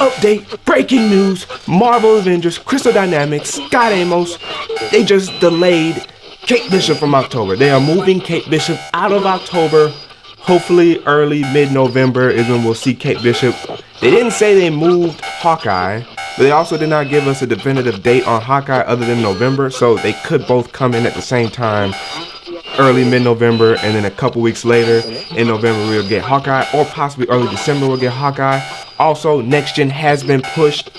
update, breaking news, Marvel Avengers, Crystal Dynamics, Scott Amos, they just delayed Kate Bishop from October. They are moving Kate Bishop out of October. Hopefully early mid-November is when we'll see Kate Bishop. They didn't say they moved Hawkeye, but they also did not give us a definitive date on Hawkeye other than November, so they could both come in at the same time, early mid-November, and then a couple weeks later in November we'll get Hawkeye, or possibly early December we'll get Hawkeye. Also, next gen has been pushed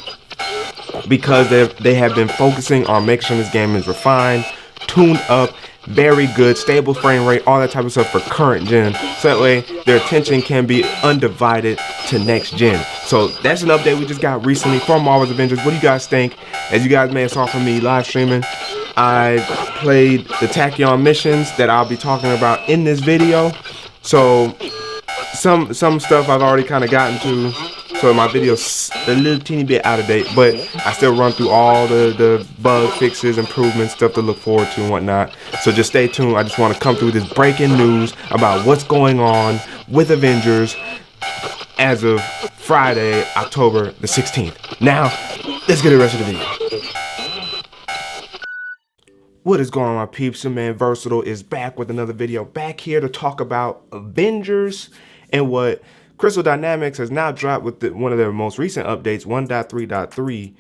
because they have been focusing on making sure this game is refined, tuned up, very good, stable frame rate, all that type of stuff for current gen, so that way their attention can be undivided to next gen. So that's an update we just got recently from Marvel's Avengers. What do you guys think? As you guys may have saw from me live streaming, I played the Tachyon missions that I'll be talking about in this video. So some stuff I've already kind of gotten to, so my video's a little teeny bit out of date, but I still run through all the bug fixes, improvements, stuff to look forward to and whatnot. So just stay tuned. I just want to come through this breaking news about what's going on with Avengers as of Friday, October the 16th. Now, let's get the rest of the video. What is going on, my peeps? Your man Versatile is back with another video, back here to talk about Avengers and what Crystal Dynamics has now dropped with one of their most recent updates, 1.3.3,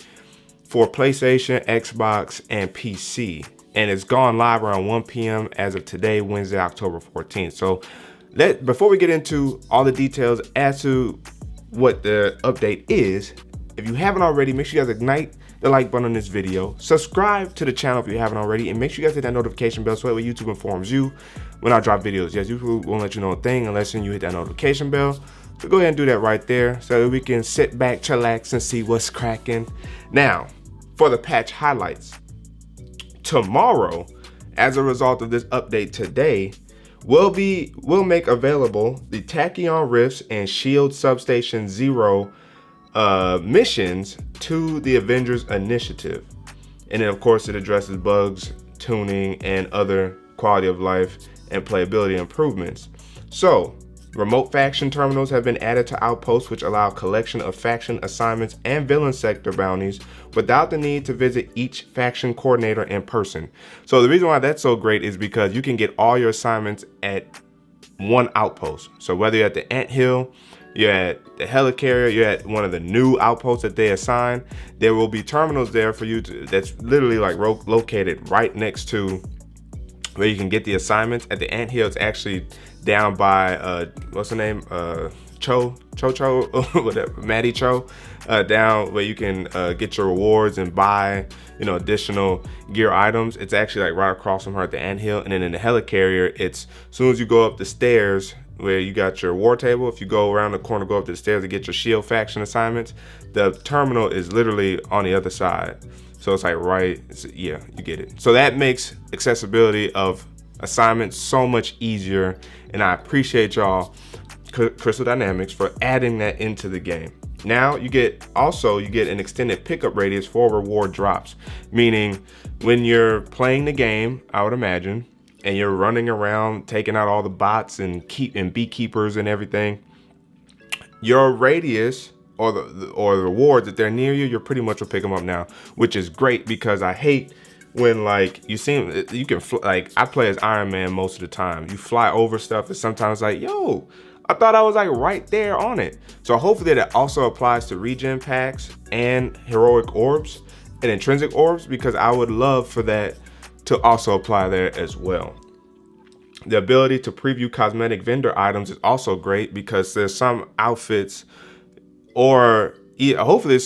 for PlayStation, Xbox, and PC. And it's gone live around 1 p.m. as of today, Wednesday, October 14th. So before we get into all the details as to what the update is, if you haven't already, make sure you guys ignite the like button on this video, subscribe to the channel if you haven't already, and make sure you guys hit that notification bell so that way YouTube informs you when I drop videos. Yes, YouTube won't let you know a thing unless you hit that notification bell. So go ahead and do that right there so that we can sit back, chillax, and see what's cracking. Now, for the patch highlights. Tomorrow, as a result of this update today, we'll make available the Tachyon Rifts and Shield Substation Zero missions to the Avengers Initiative. And then of course it addresses bugs, tuning, and other quality of life and playability improvements. So remote faction terminals have been added to outposts, which allow collection of faction assignments and villain sector bounties without the need to visit each faction coordinator in person. So the reason why that's so great is because you can get all your assignments at one outpost. So whether you're at the anthill, you're at the helicarrier, you're at one of the new outposts that they assign, there will be terminals there for you that's literally like located right next to where you can get the assignments. At the anthill, it's actually down by what's her name, Cho, whatever, Maddie Cho, down where you can get your rewards and buy, you know, additional gear items. It's actually like right across from her at the anthill. And then in the helicarrier, it's as soon as you go up the stairs where you got your war table, if you go around the corner, go up the stairs to get your shield faction assignments, the terminal is literally on the other side. So it's like yeah, you get it. So that makes accessibility of assignments so much easier, and I appreciate y'all, Crystal Dynamics, for adding that into the game. Now you get an extended pickup radius for reward drops, meaning when you're playing the game, I would imagine, and you're running around taking out all the bots and beekeepers and everything, your radius or the rewards, if they're near you, you're pretty much will pick them up now, which is great because I hate when like you can like I play as Iron Man most of the time. You fly over stuff and sometimes like, yo, I thought I was like right there on it. So hopefully that also applies to regen packs and heroic orbs and intrinsic orbs, because I would love for that to also apply there as well. The ability to preview cosmetic vendor items is also great because there's some outfits, or hopefully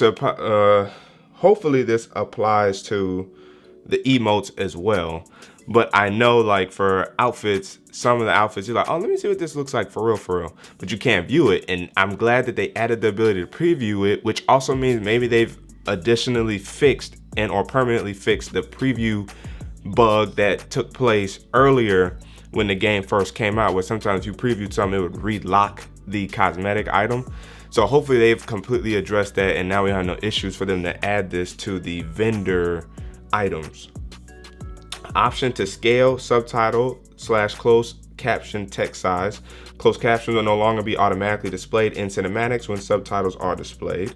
this applies to the emotes as well. But I know like for outfits, some of the outfits you're like, oh, let me see what this looks like for real, but you can't view it. And I'm glad that they added the ability to preview it, which also means maybe they've additionally fixed or permanently fixed the preview bug that took place earlier when the game first came out, where sometimes you previewed something, it would relock the cosmetic item. So hopefully they've completely addressed that, and now we have no issues for them to add this to the vendor items. Option to scale subtitle / closed caption text size. Closed captions will no longer be automatically displayed in cinematics when subtitles are displayed.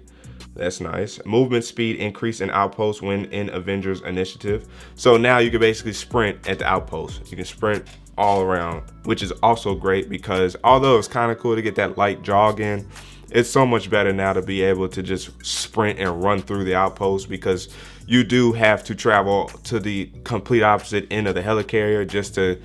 That's nice. Movement speed increase in outpost when in Avengers initiative. So now you can basically sprint at the outpost. You can sprint all around, which is also great because although it's kind of cool to get that light jog in, it's so much better now to be able to just sprint and run through the outpost, because you do have to travel to the complete opposite end of the helicarrier just to,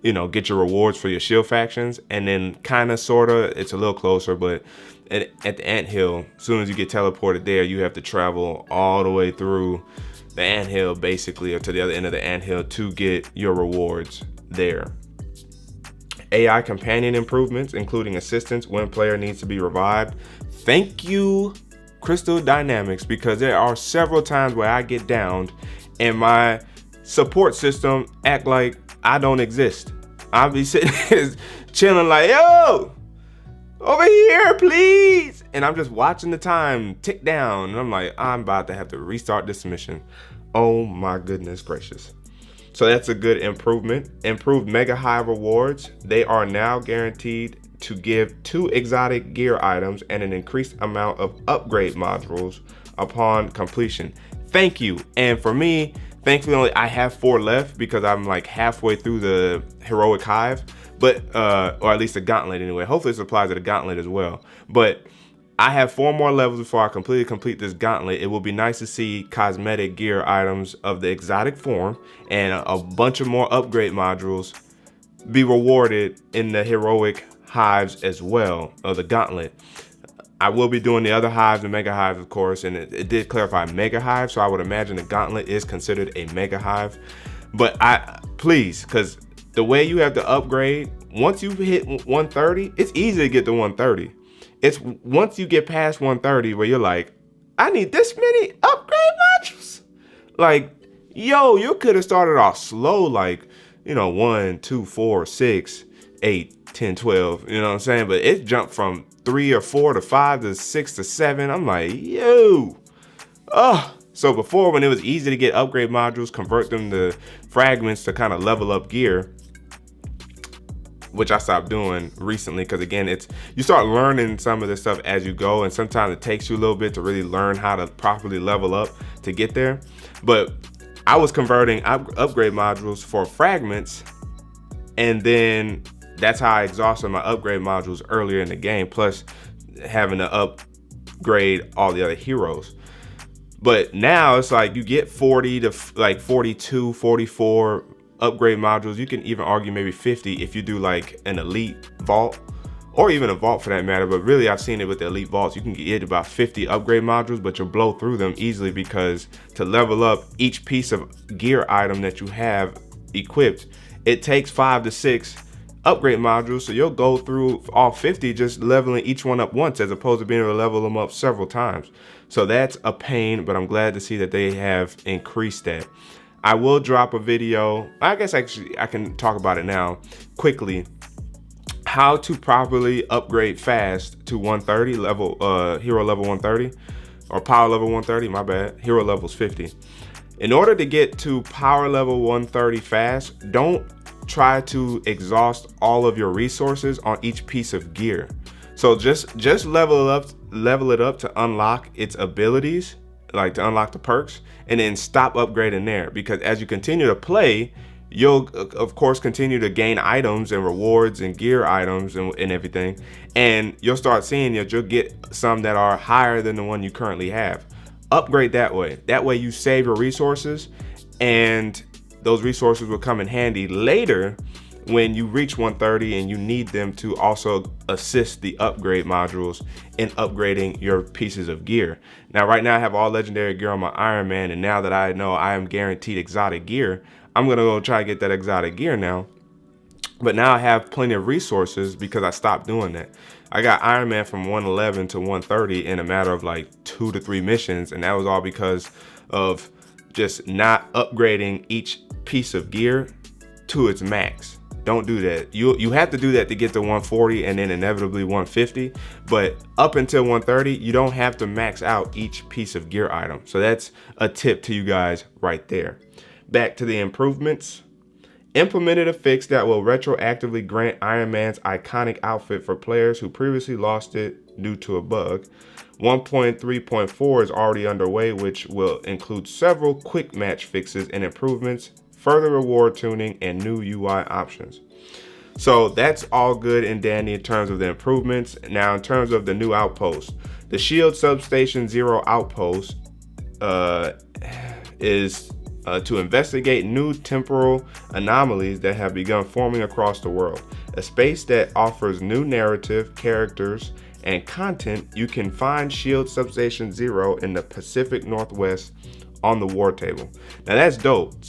you know, get your rewards for your shield factions. And then kind of sort of it's a little closer, but at the anthill, as soon as you get teleported there, you have to travel all the way through the anthill basically, or to the other end of the anthill, to get your rewards there. AI companion improvements, including assistance when player needs to be revived. Thank you, Crystal Dynamics, because there are several times where I get downed and my support system act like I don't exist. I'll be sitting chilling like, yo, over here, please. And I'm just watching the time tick down. And I'm like, I'm about to have to restart this mission. Oh my goodness gracious. So that's a good improvement. Improved Mega Hive rewards. They are now guaranteed to give 2 exotic gear items and an increased amount of upgrade modules upon completion. Thank you. And for me, thankfully I have 4 left because I'm like halfway through the heroic hive, but or at least the gauntlet anyway. Hopefully this applies to the gauntlet as well. But I have 4 more levels before I completely complete this gauntlet. It will be nice to see cosmetic gear items of the exotic form and a bunch of more upgrade modules be rewarded in the heroic hives as well, of the gauntlet. I will be doing the other hives, the mega hives, of course, and it did clarify mega hive, so I would imagine the gauntlet is considered a mega hive. But please, because the way you have to upgrade, once you hit 130, it's easy to get to 130. It's once you get past 130 where you're like, I need this many upgrade modules. Like, yo, you could have started off slow, like, you know, 1, 2, 4, 6, 8, 10, 12, you know what I'm saying? But it jumped from 3 or 4 to 5 to 6 to 7. I'm like, yo. So before, when it was easy to get upgrade modules, convert them to fragments to kind of level up gear, which I stopped doing recently because, again, you start learning some of this stuff as you go, and sometimes it takes you a little bit to really learn how to properly level up to get there. But I was converting upgrade modules for fragments, and then that's how I exhausted my upgrade modules earlier in the game, plus having to upgrade all the other heroes. But now it's like you get 40 to like 42, 44 upgrade modules. You can even argue maybe 50 if you do like an elite vault, or even a vault for that matter. But really, I've seen it with the elite vaults. You can get about 50 upgrade modules, but you'll blow through them easily, because to level up each piece of gear item that you have equipped, it takes 5 to 6 upgrade modules. So you'll go through all 50 just leveling each one up once, as opposed to being able to level them up several times. So that's a pain, but I'm glad to see that they have increased that. I will drop a video. I guess actually I can talk about it now quickly. How to properly upgrade fast to 130 level, hero level 130, or power level 130, my bad. Hero level's 50. In order to get to power level 130 fast, don't try to exhaust all of your resources on each piece of gear. So just level it up to unlock its abilities, like to unlock the perks, and then stop upgrading there, because as you continue to play, you'll of course continue to gain items and rewards and gear items and everything, and you'll start seeing that you'll get some that are higher than the one you currently have. Upgrade that way. That way you save your resources, and those resources will come in handy later when you reach 130 and you need them to also assist the upgrade modules in upgrading your pieces of gear. Now, right now I have all legendary gear on my Iron Man, and now that I know I am guaranteed exotic gear, I'm gonna go try to get that exotic gear now. But now I have plenty of resources because I stopped doing that. I got Iron Man from 111 to 130 in a matter of like 2 to 3 missions, and that was all because of just not upgrading each piece of gear to its max. Don't do that. You have to do that to get to 140 and then inevitably 150. But up until 130, you don't have to max out each piece of gear item. So that's a tip to you guys right there. Back to the improvements. Implemented a fix that will retroactively grant Iron Man's iconic outfit for players who previously lost it due to a bug. 1.3.4 is already underway, which will include several quick match fixes and improvements, further reward tuning, and new UI options. So that's all good and dandy in terms of the improvements. Now, in terms of the new outpost, the Shield Substation Zero outpost is to investigate new temporal anomalies that have begun forming across the world. A space that offers new narrative, characters, and content. You can find Shield Substation Zero in the Pacific Northwest on the war table. Now that's dope.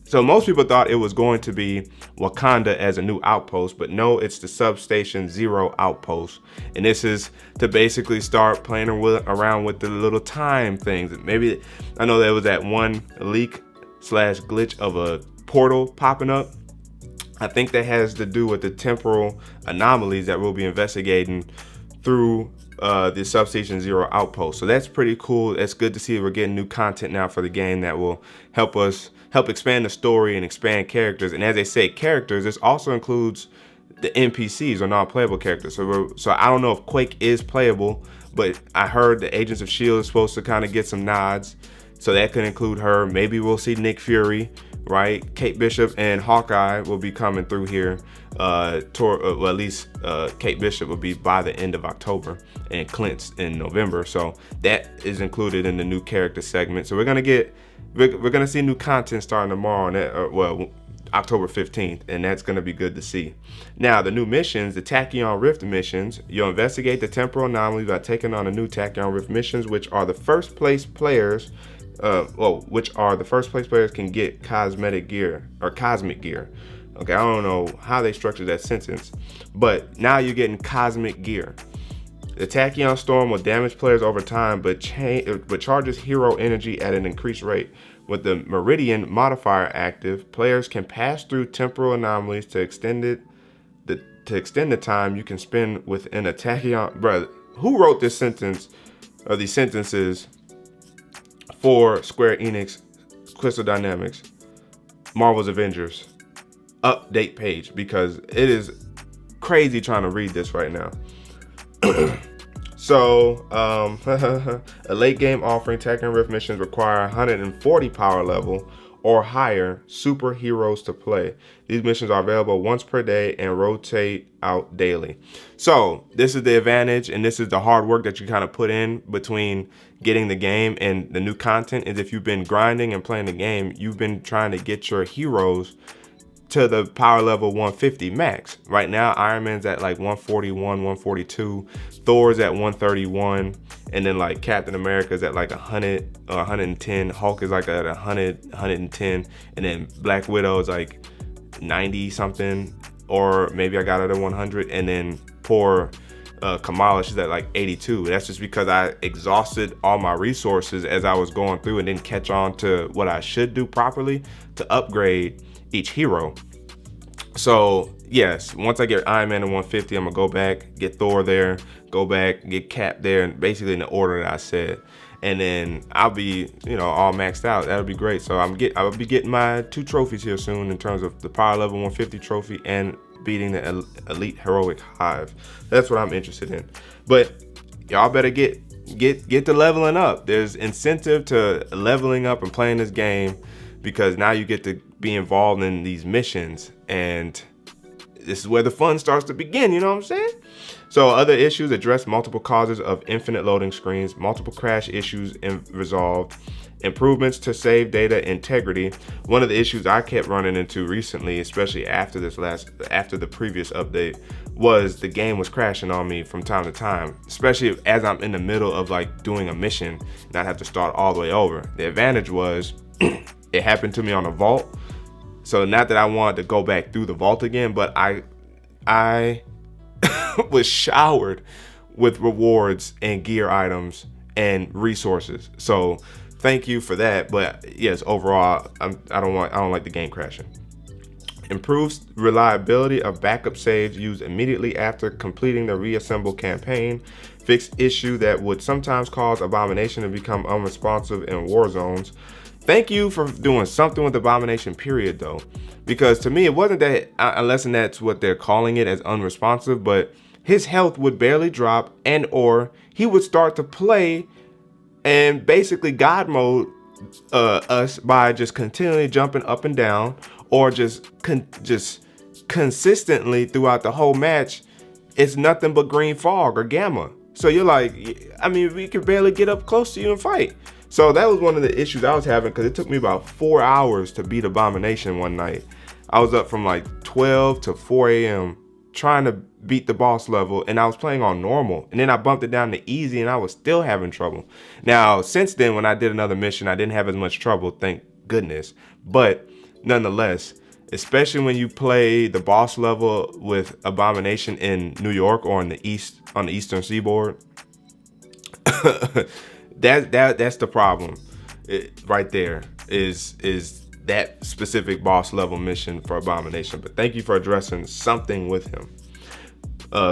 So most people thought it was going to be Wakanda as a new outpost, but no, it's the Substation Zero outpost. And this is to basically start playing around with the little time things. Maybe, I know there was that one leak / glitch of a portal popping up. I think that has to do with the temporal anomalies that we'll be investigating through the Substation Zero outpost. So that's pretty cool. It's good to see we're getting new content now for the game that will help expand the story and expand characters. And as they say, characters, this also includes the NPCs or non-playable characters. So I don't know if Quake is playable, but I heard the Agents of S.H.I.E.L.D. is supposed to kind of get some nods. So that could include her. Maybe we'll see Nick Fury, right? Kate Bishop and Hawkeye will be coming through here. Well, at least Kate Bishop will be by the end of October, and Clint's in November. So that is included in the new character segment. So we're gonna see new content starting tomorrow, and October 15th, and that's gonna be good to see. Now, the new missions, the Tachyon Rift missions, you'll investigate the temporal anomalies by taking on the new Tachyon Rift missions, which are the first place players can get cosmetic gear or cosmic gear. Okay, I don't know how they structured that sentence, but now you're getting cosmic gear. The Tachyon Storm will damage players over time, but charges hero energy at an increased rate. With the Meridian modifier active, players can pass through temporal anomalies to extend the time you can spend within a Tachyon. Brother, who wrote this sentence or these sentences for Square Enix, Crystal Dynamics, Marvel's Avengers update page? Because it is crazy trying to read this right now. So, a late game offering, Tachyon Rift missions require 140 power level or higher superheroes to play. These missions are available once per day and rotate out daily. So this is the advantage, and this is the hard work that you kind of put in between getting the game and the new content. Is if you've been grinding and playing the game, you've been trying to get your heroes to the power level 150 max. Right now, Iron Man's at like 141, 142, Thor's at 131, and then like Captain America's at like 100 or 110, Hulk is like at 100, 110, and then Black Widow is like 90 something, or maybe I got it at 100, and then poor Kamala, she's at like 82. That's just because I exhausted all my resources as I was going through and didn't catch on to what I should do properly to upgrade each hero. So yes, once I get Iron Man to 150, I'm gonna go back, get Thor there, go back, get Cap there, and basically in the order that I said, and then I'll be, all maxed out. That'll be great. So I'll be getting my 2 trophies here soon in terms of the power level 150 trophy and beating the elite heroic hive. That's what I'm interested in. But y'all better get to leveling up. There's incentive to leveling up and playing this game, because now you get to be involved in these missions, and this is where the fun starts to begin, you know what I'm saying? So other issues: address multiple causes of infinite loading screens, multiple crash issues resolved, improvements to save data integrity. One of the issues I kept running into recently, especially after the previous update, was the game was crashing on me from time to time, especially as I'm in the middle of like doing a mission and I have to start all the way over. The advantage was it happened to me on a vault. So not that I wanted to go back through the vault again, but I was showered with rewards and gear items and resources. So thank you for that. But yes, overall, I don't like the game crashing. Improves reliability of backup saves used immediately after completing the reassemble campaign. Fixed issue that would sometimes cause Abomination to become unresponsive in war zones. thank you for doing something with Abomination, period, though. Because to me, it wasn't that, unless that's what they're calling it, as unresponsive, but his health would barely drop, and or he would start to play and basically God mode us by just continually jumping up and down, or just consistently throughout the whole match. It's nothing but green fog or gamma. So you're like, I mean, we could barely get up close to you and fight. So that was one of the issues I was having, because it took me about 4 hours to beat Abomination one night. I was up from like 12 to 4 a.m. trying to beat the boss level, and I was playing on normal, and then I bumped it down to easy, and I was still having trouble. Now, since then, when I did another mission, I didn't have as much trouble, thank goodness. But nonetheless, especially when you play the boss level with Abomination in New York or on the Eastern Seaboard, that's the problem. Right there is that specific boss level mission for Abomination. But thank you for addressing something with him.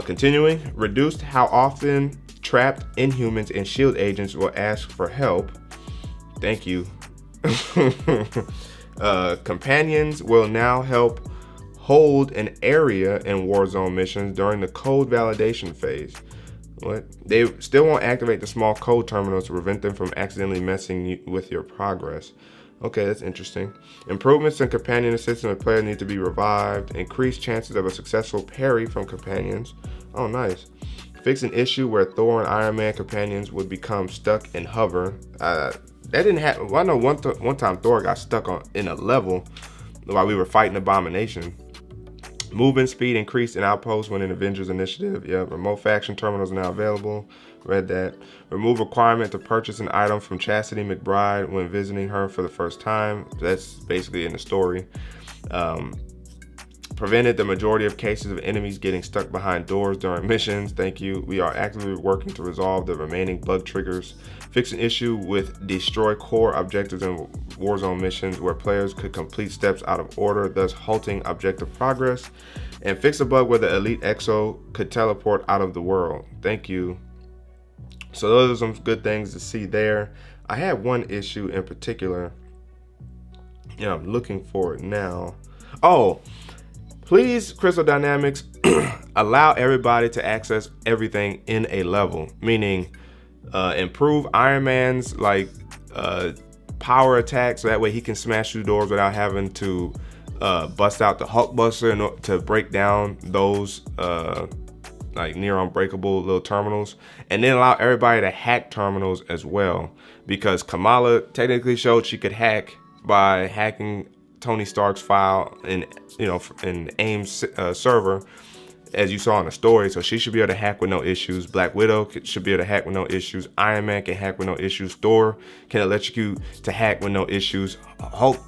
Continuing, reduced how often trapped Inhumans and SHIELD agents will ask for help. Thank you. Companions will now help hold an area in Warzone missions during the code validation phase. What? They still won't activate the small code terminals to prevent them from accidentally messing with your progress. Okay, that's interesting. Improvements in companion assistance with players need to be revived. Increased chances of a successful parry from companions. Oh, nice. Fix an issue where Thor and Iron Man companions would become stuck and hover. That didn't happen. Well, I know one time Thor got stuck in a level while we were fighting Abomination. Movement speed increased in outposts when in Avengers initiative. Yeah, remote faction terminals are now available. Read that. Remove requirement to purchase an item from Chastity McBride when visiting her for the first time. That's basically in the story. Prevented the majority of cases of enemies getting stuck behind doors during missions. Thank you. We are actively working to resolve the remaining bug triggers. Fix an issue with destroy core objectives in Warzone missions where players could complete steps out of order, thus halting objective progress. And fix a bug where the Elite Exo could teleport out of the world. Thank you. So those are some good things to see there. I had one issue in particular. Yeah, I'm looking for it now. Oh, please, Crystal Dynamics, allow everybody to access everything in a level. Meaning, improve Iron Man's power attack, so that way he can smash through doors without having to bust out the Hulk Buster to break down those near unbreakable little terminals, and then allow everybody to hack terminals as well, because Kamala technically showed she could hack by hacking Tony Stark's file in AIM's server, as you saw in the story. So she should be able to hack with no issues. Black Widow should be able to hack with no issues. Iron Man can hack with no issues. Thor can electrocute to hack with no issues. Hulk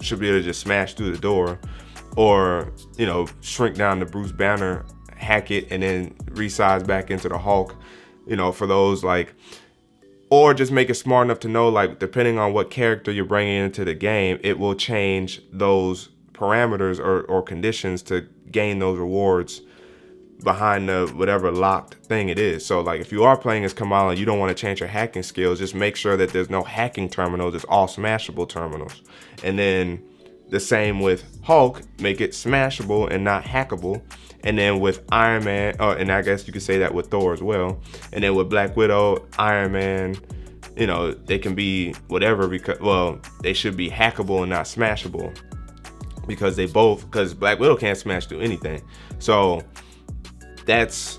should be able to just smash through the door, or shrink down to Bruce Banner, hack it, and then resize back into the Hulk. For those or just make it smart enough to know, depending on what character you're bringing into the game, it will change those parameters or conditions to gain those rewards behind the whatever locked thing it is. So if you are playing as Kamala and you don't want to change your hacking skills, just make sure that there's no hacking terminals, it's all smashable terminals. And then the same with Hulk, make it smashable and not hackable. And then with Iron Man, and I guess you could say that with Thor as well. And then with Black Widow, Iron Man, they can be whatever, because, well, they should be hackable and not smashable, because because Black Widow can't smash through anything. So that's,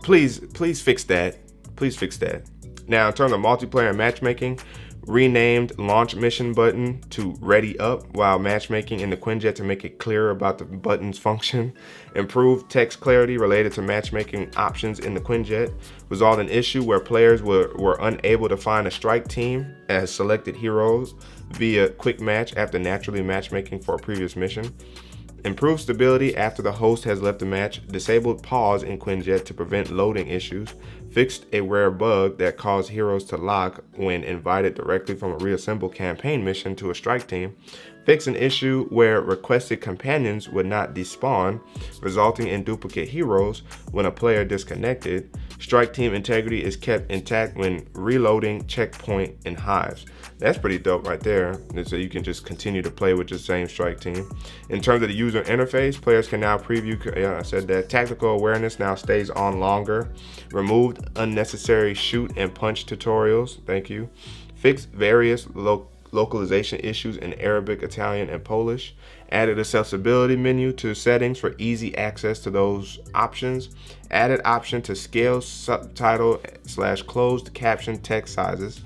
please fix that. Please fix that. Now, in terms of multiplayer and matchmaking, renamed launch mission button to ready up while matchmaking in the Quinjet to make it clearer about the button's function. Improved text clarity related to matchmaking options in the Quinjet. Resolved an issue where players were unable to find a strike team as selected heroes via quick match after naturally matchmaking for a previous mission. Improved stability after the host has left the match. Disabled pause in Quinjet to prevent loading issues. Fixed a rare bug that caused heroes to lock when invited directly from a reassemble campaign mission to a strike team. Fixed an issue where requested companions would not despawn, resulting in duplicate heroes when a player disconnected. Strike team integrity is kept intact when reloading checkpoint in hives. That's pretty dope right there. And so you can just continue to play with the same strike team. In terms of the user interface, players can now preview, I said that, tactical awareness now stays on longer. Removed unnecessary shoot and punch tutorials, thank you. Fixed various localization issues in Arabic, Italian, and Polish. Added accessibility menu to settings for easy access to those options. Added option to scale subtitle / closed caption text sizes.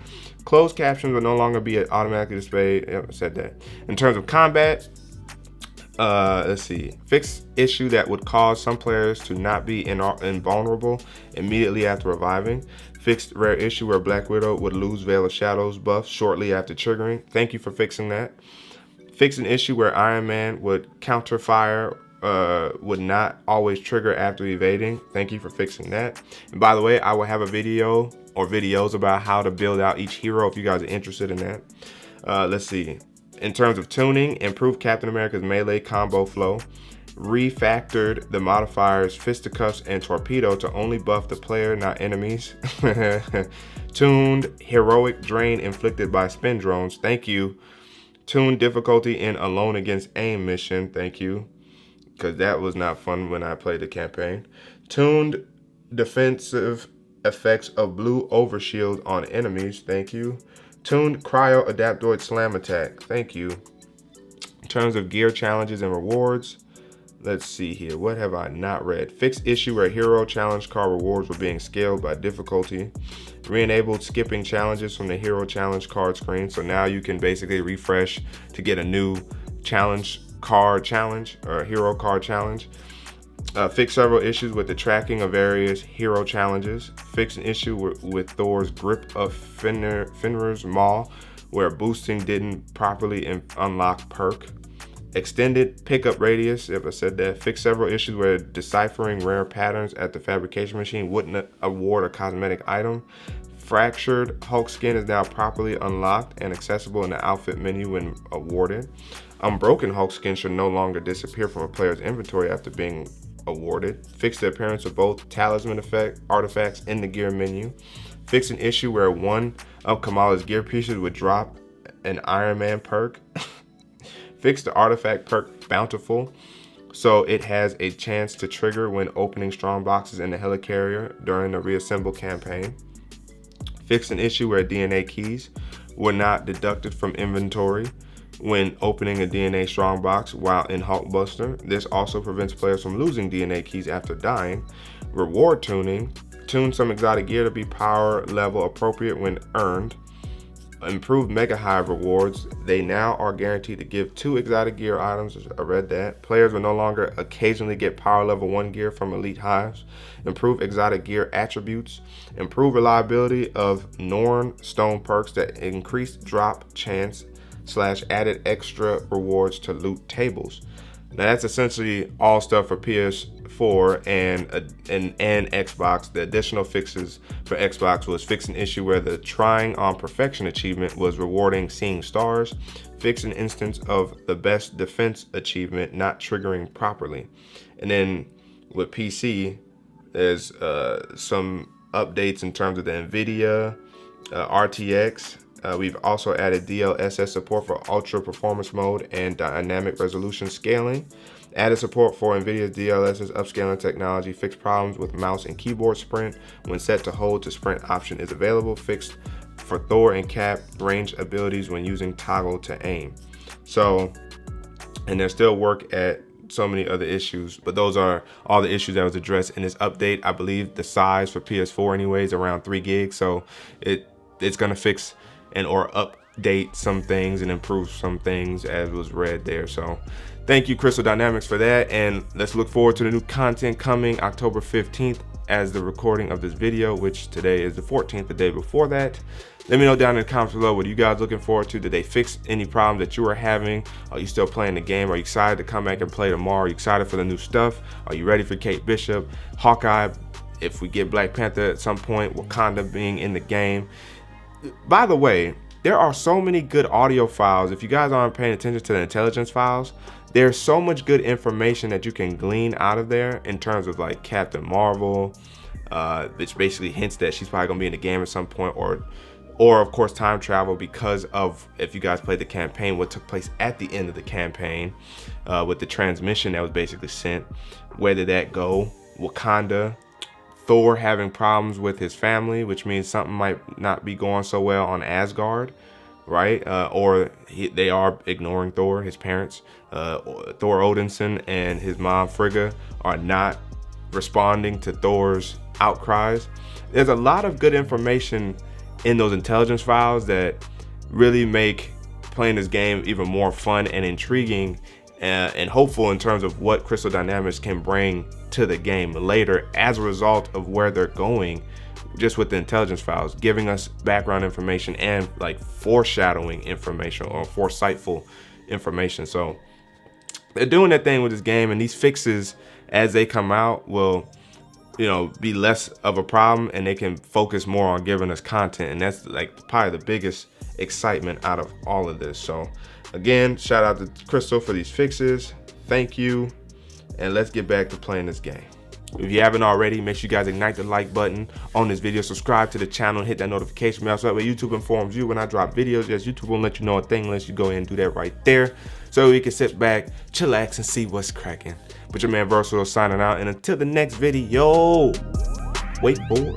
Closed captions will no longer be automatically displayed. Yep, I said that. In terms of combat, let's see. Fixed issue that would cause some players to not be invulnerable immediately after reviving. Fixed rare issue where Black Widow would lose Veil of Shadows buff shortly after triggering. Thank you for fixing that. Fixed an issue where Iron Man would counter fire, would not always trigger after evading. Thank you for fixing that. And by the way, I will have a video or videos about how to build out each hero if you guys are interested in that. Let's see. In terms of tuning, improved Captain America's melee combo flow. Refactored the modifiers Fisticuffs and Torpedo to only buff the player, not enemies. Tuned heroic drain inflicted by spin drones. Thank you. Tuned difficulty in Alone Against AIM mission. Thank you. Because that was not fun when I played the campaign. Tuned defensive effects of blue overshield on enemies. Thank you. Tuned cryo adaptoid slam attack. Thank you. In terms of gear challenges and rewards, let's see here. What have I not read? Fixed issue where hero challenge card rewards were being scaled by difficulty. Re-enabled skipping challenges from the hero challenge card screen. So now you can basically refresh to get a new challenge card challenge or hero card challenge. Fixed several issues with the tracking of various hero challenges. Fixed an issue with Thor's grip of Fenrir's Maw where boosting didn't properly unlock perk. Extended pickup radius, if I said that. Fixed several issues where deciphering rare patterns at the fabrication machine wouldn't award a cosmetic item. Fractured Hulk skin is now properly unlocked and accessible in the outfit menu when awarded. Unbroken Hulk skin should no longer disappear from a player's inventory after being awarded. Fixed the appearance of both talisman artifacts in the gear menu. Fixed an issue where one of Kamala's gear pieces would drop an Iron Man perk. Fixed the artifact perk Bountiful, so it has a chance to trigger when opening strong boxes in the helicarrier during the reassemble campaign. Fixed an issue where DNA keys were not deducted from inventory when opening a DNA strong box while in Hulkbuster. This also prevents players from losing DNA keys after dying. Reward tuning. Tune some exotic gear to be power level appropriate when earned. Improved Mega Hive rewards. They now are guaranteed to give 2 exotic gear items. I read that. Players will no longer occasionally get power level 1 gear from elite hives. Improved exotic gear attributes. Improved reliability of Norn stone perks that increase drop chance / added extra rewards to loot tables. Now that's essentially all stuff for PS4 and Xbox. The additional fixes for Xbox was fix an issue where the trying on perfection achievement was rewarding seeing stars. Fix an instance of the best defense achievement not triggering properly. And then with PC, there's some updates in terms of the NVIDIA RTX. We've also added DLSS support for ultra performance mode and dynamic resolution scaling. Added support for NVIDIA's DLSS upscaling technology. Fixed problems with mouse and keyboard sprint when set to hold to sprint option is available. Fixed for Thor and Cap range abilities when using toggle to aim. So, and there's still work at so many other issues, but those are all the issues that was addressed in this update. I believe the size for PS4 anyways around 3 gigs, so it's gonna fix and or update some things and improve some things as was read there. So thank you Crystal Dynamics for that, and let's look forward to the new content coming October 15th as the recording of this video, which today is the 14th, the day before that. Let me know down in the comments below, what are you guys looking forward to? Did they fix any problems that you are having? Are you still playing the game? Are you excited to come back and play tomorrow? Are you excited for the new stuff? Are you ready for Kate Bishop, Hawkeye? if we get Black Panther at some point, Wakanda being in the game. By the way, there are so many good audio files. If you guys aren't paying attention to the intelligence files, there's so much good information that you can glean out of there in terms of like Captain Marvel, which basically hints that she's probably gonna be in the game at some point, or of course time travel, because of, if you guys played the campaign, what took place at the end of the campaign with the transmission that was basically sent. Where did that go? Wakanda, Thor having problems with his family, which means something might not be going so well on Asgard, right? They are ignoring Thor, his parents. Thor Odinson and his mom Frigga are not responding to Thor's outcries. There's a lot of good information in those intelligence files that really make playing this game even more fun and intriguing and hopeful in terms of what Crystal Dynamics can bring to the game later as a result of where they're going just with the intelligence files, giving us background information and like foreshadowing information or foresightful information. So they're doing their thing with this game, and these fixes as they come out will, you know, be less of a problem, and they can focus more on giving us content, and that's like probably the biggest excitement out of all of this. So again, shout out to Crystal for these fixes. Thank you, and let's get back to playing this game. If you haven't already, make sure you guys ignite the like button on this video, subscribe to the channel, and hit that notification bell so that way YouTube informs you when I drop videos. Yes, YouTube won't let you know a thing unless you go ahead and do that right there, so you can sit back, chillax, and see what's cracking. But your man Versatile signing out, and until the next video, wait for it.